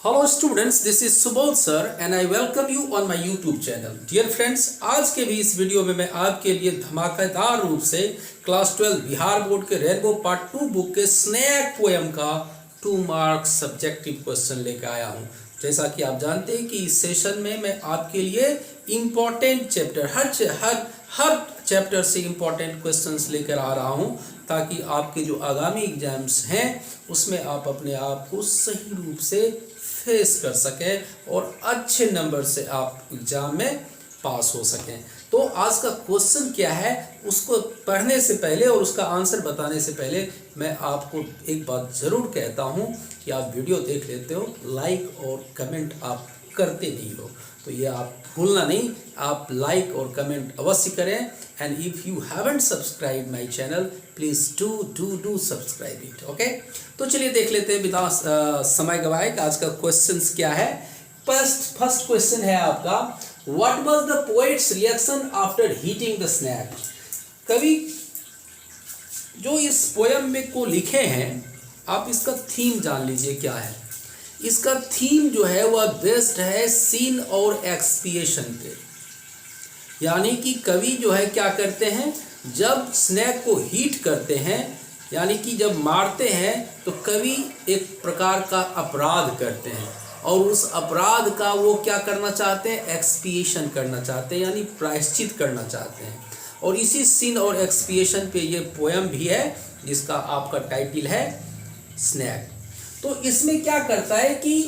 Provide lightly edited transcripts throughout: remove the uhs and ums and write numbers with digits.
Hello students, this is Subodh sir and I welcome you on my YouTube channel. Dear friends, आज के भी इस video में मैं आपके लिए धमाकेदार रूप से क्लास 12 बिहार बोर्ड के रेनबो पार्ट 2 बुक के स्नैक पोएम का 2 मार्क्स सब्जेक्टिव क्वेश्चन लेकर आया हूँ। जैसा कि आप जानते हैं कि इस सेशन में मैं आपके लिए इम्पॉर्टेंट चैप्टर हर चैप्टर से इम्पॉर्टेंट क्वेश्चंस लेकर आ रहा हूँ ताकि आपके जो आगामी एग्जाम्स हैं उसमें आप अपने आप को सही रूप से फेस कर सकें और अच्छे नंबर से आप एग्जाम में पास हो सकें। तो आज का क्वेश्चन क्या है उसको पढ़ने से पहले और उसका आंसर बताने से पहले मैं आपको एक बात ज़रूर कहता हूँ कि आप वीडियो देख लेते हो, लाइक और कमेंट आप करते नहीं हो, तो ये आप भूलना नहीं, आप लाइक और कमेंट अवश्य करें। And if you haven't subscribe my channel please do subscribe it. Okay, तो चलिए देख लेते हैं बिना समय गवाए कि आज का क्वेश्चन क्या है। फर्स्ट क्वेश्चन है आपका, what was the poet's reaction after heating the snake. कवि जो इस पोयम में को लिखे हैं, आप इसका थीम जान लीजिए क्या है। इसका थीम जो है वह बेस्ड है सीन और एक्सपिएशन पे, यानी कि कवि जो है क्या करते हैं, जब स्नैक को हीट करते हैं यानी कि जब मारते हैं तो कवि एक प्रकार का अपराध करते हैं और उस अपराध का वो क्या करना चाहते हैं, एक्सपिएशन करना चाहते हैं, यानी प्रायश्चित करना चाहते हैं। और इसी सीन और एक्सपिएशन पे ये पोएम भी है जिसका आपका टाइटल है स्नैक। तो इसमें क्या करता है कि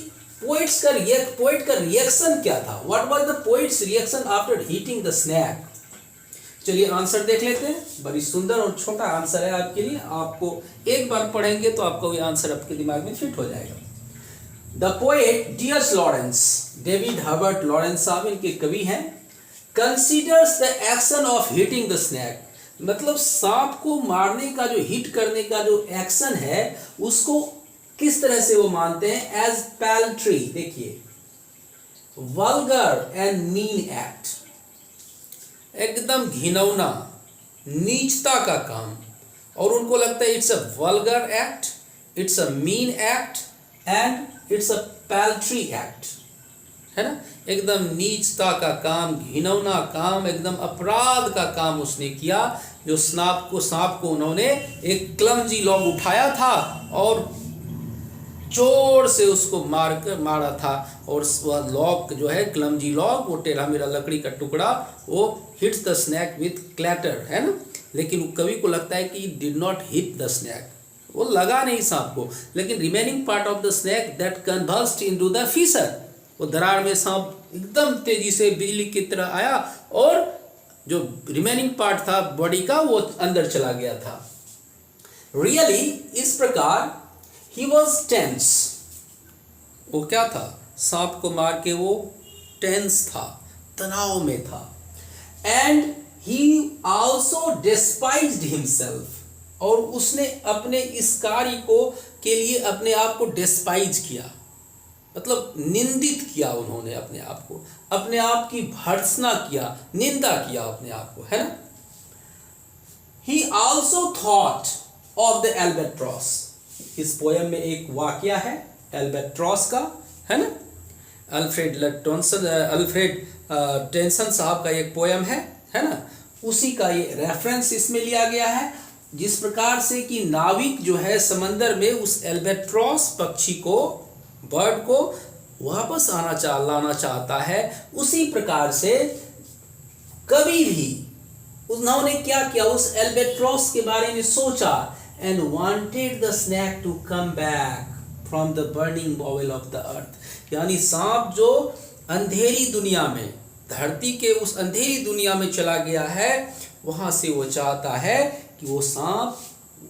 पोएट का रिएक्शन क्या था, what was the poet's reaction after heating the snake. चलिए आंसर देख लेते हैं। बड़ी सुंदर और छोटा आंसर है आपके लिए, आपको एक बार पढ़ेंगे तो आपका वो आंसर आपके दिमाग में फिट हो जाएगा। The poet D.H.. Lawrence, David Herbert Lawrence साहब इनके कवि हैं, considers the action of heating the snake, मतलब सांप को मारने का जो हिट करने का जो एक्शन है उसको किस तरह से वो मानते हैं, एज पैल्ट्री, देखिए वल्गर एंड मीन एक्ट, एकदम घिनौना नीचता का काम, और उनको लगता है it's a vulgar act, it's a mean act and it's a paltry act, है ना। एकदम नीचता का काम, घिनौना काम, एकदम अपराध का काम उसने किया। जो सांप को उन्होंने एक क्लमजी लॉग उठाया था और जोर से उसको मारा था, और वह लॉग जो है क्लमजी लॉग, वो टेढ़ा मेरा लकड़ी का टुकड़ा, वो hits the snake with clatter, है ना। लेकिन कवि को लगता है कि did not hit the snake, वो लगा नहीं सांप को, लेकिन remaining part of the snake that conversed into the fissure, वो दरार में सांप एकदम तेजी से बिजली की तरह आया और जो रिमेनिंग पार्ट था बॉडी का वो अंदर चला गया था। रियली इस प्रकार ही वॉज टेंस, वो क्या था, सांप को मार के वो टेंस था, तनाव में था। एंड ही आल्सो डिस्पाइज्ड हिमसेल्फ, और उसने अपने इस कार्य को के लिए अपने आप को डिस्पाइज किया, मतलब निंदित किया उन्होंने अपने आप को, अपने आप की भर्त्सना किया, निंदा किया अपने आप को, है ना। ही also thought of the albatross, इस पोएम में एक वाकया है एल्बेट्रॉस का, है ना। अल्फ्रेड टेंसन साहब का एक पोएम है ना, उसी का ये रेफरेंस इसमें लिया गया है। जिस प्रकार से कि नाविक जो है समंदर में उस एल्बेट्रॉस पक्षी को, बर्ड को वापस लाना चाहता है, उसी प्रकार से कभी भी उन्होंने क्या किया, उस एल्बेट्रॉस के बारे में सोचा and wanted the snake to come back from the burning bowel of the earth, यानी सांप जो अंधेरी दुनिया में, धरती के उस अंधेरी दुनिया में चला गया है, वहां से वो चाहता है कि वो सांप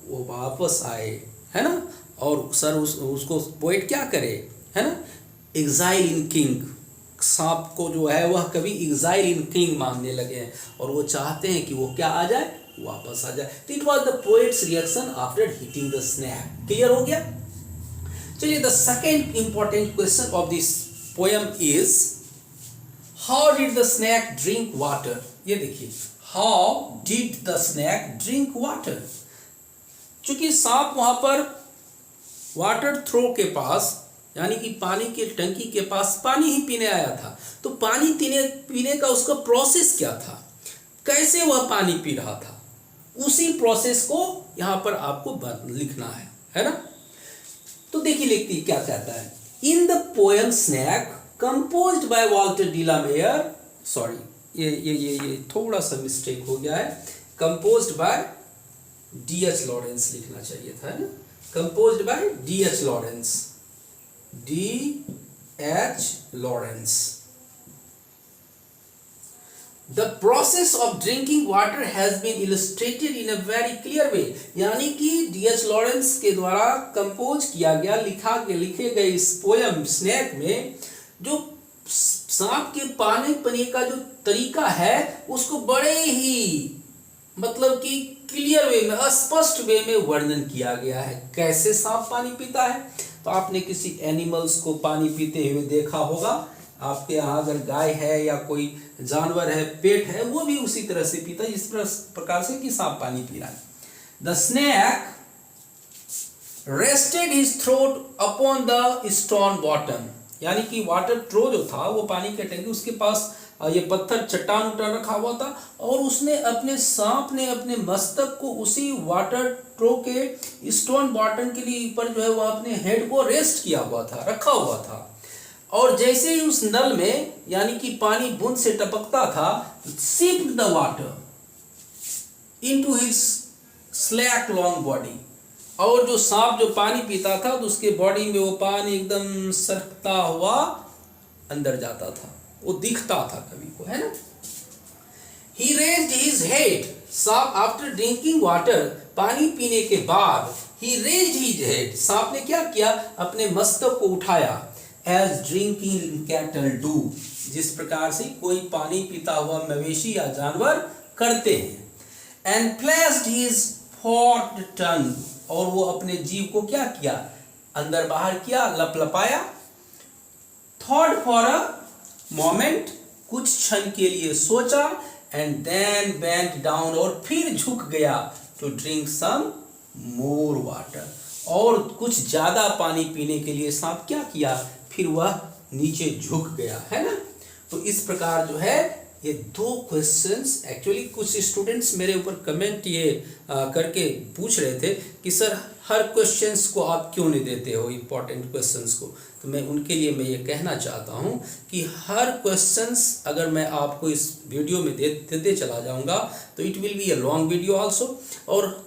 वो वापस आए, है ना। और सर उसको पोएट क्या करे, है ना, एग्जाइल इन किंग, सांप को जो है वह कभी एग्जाइल इन किंग मानने लगे हैं और वो चाहते हैं कि वो क्या आ जाए, वापस आ जाए। It was the poet's reaction after hitting the snake. Clear हो गया। चलिए the second important question of this poem is, how did the snake drink water. ये देखिए, how did the snake drink water. चूंकि सांप वहां पर वाटर थ्रो के पास यानी कि पानी के टंकी के पास पानी ही पीने आया था। तो पानी पीने का उसका प्रोसेस क्या था, कैसे वह पानी पी रहा था, उसी प्रोसेस को यहाँ पर आपको लिखना है ना। तो देखिए लिखती क्या कहता है, in the poem snake composed by Walter de la Mare, sorry ये थोड़ा सा मिस्टेक हो गया है, कंपोज्ड बाय D.H. लॉरेंस लिखना चाहिए था, है ना, composed bye D.H. Lawrence, D.H. Lawrence. The process of drinking water has been illustrated in a very clear way, यानी कि D.H. लॉरेंस के द्वारा कंपोज किया गया, लिखे गए इस पोयम स्नैक में जो सांप के पानी पीने का जो तरीका है उसको बड़े ही मतलब कि क्लियर वे में, स्पष्ट वे में वर्णन किया गया है। कैसे सांप पानी पीता है, तो आपने किसी एनिमल्स को पानी पीते हुए देखा होगा, आपके यहाँ अगर गाय है या कोई जानवर है, पेट है, वो भी उसी तरह से पीता है जिस प्रकार से कि सांप पानी पी रहा है। The snake rested his throat upon the stone bottom, यानी कि वाटर ट्रो जो था वो पानी के टंकी, उसके पास ये पत्थर चट्टान उट्टान रखा हुआ था और उसने अपने सांप ने अपने मस्तक को उसी वाटर ट्रो के स्टोन बॉटम के लिए ऊपर जो है वह अपने हेड को रेस्ट किया हुआ था, रखा हुआ था। और जैसे ही उस नल में यानी कि पानी बूंद से टपकता था, sipped the water into his slack long body, और जो सांप जो पानी पीता था तो उसके बॉडी में वो पानी एकदम सरकता हुआ अंदर जाता था, वो दिखता था कभी को, है ना। He raised his head, सांप आफ्टर ड्रिंकिंग वाटर, पानी पीने के बाद he raised his head, सांप ने क्या किया, अपने मस्तक को उठाया, as drinking cattle do, जिस प्रकार से कोई पानी पीता हुआ मवेशी या जानवर करते हैं, and placed his forked tongue, और वो अपने जीभ को क्या किया, अंदर बाहर किया, लपलपाया, thought for a moment, कुछ क्षण के लिए सोचा, and then bent down, और फिर झुक गया, to drink some more water, और कुछ ज्यादा पानी पीने के लिए सांप क्या किया, फिर वह नीचे झुक गया, है ना। तो इस प्रकार जो है ये दो क्वेश्चंस, एक्चुअली कुछ स्टूडेंट्स मेरे ऊपर कमेंट ये करके पूछ रहे थे कि सर हर क्वेश्चंस को आप क्यों नहीं देते हो, इम्पोर्टेंट क्वेश्चंस को। तो मैं उनके लिए मैं ये कहना चाहता हूँ कि हर क्वेश्चंस अगर मैं आपको इस वीडियो में देते चला जाऊँगा तो it will be a long video also, और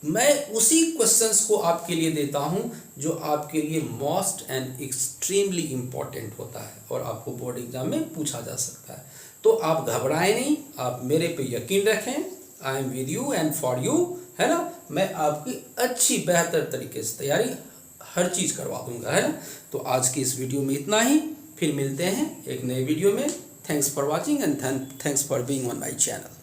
मैं उसी क्वेश्चंस को आपके लिए देता हूं जो आपके लिए मोस्ट एंड एक्सट्रीमली इम्पॉर्टेंट होता है और आपको बोर्ड एग्जाम में पूछा जा सकता है। तो आप घबराएं नहीं, आप मेरे पे यकीन रखें, I am with you and for you, है ना। मैं आपकी अच्छी बेहतर तरीके से तैयारी हर चीज़ करवा दूंगा, है ना। तो आज की इस वीडियो में इतना ही, फिर मिलते हैं एक नए वीडियो में। Thanks for watching and thanks for being on my channel.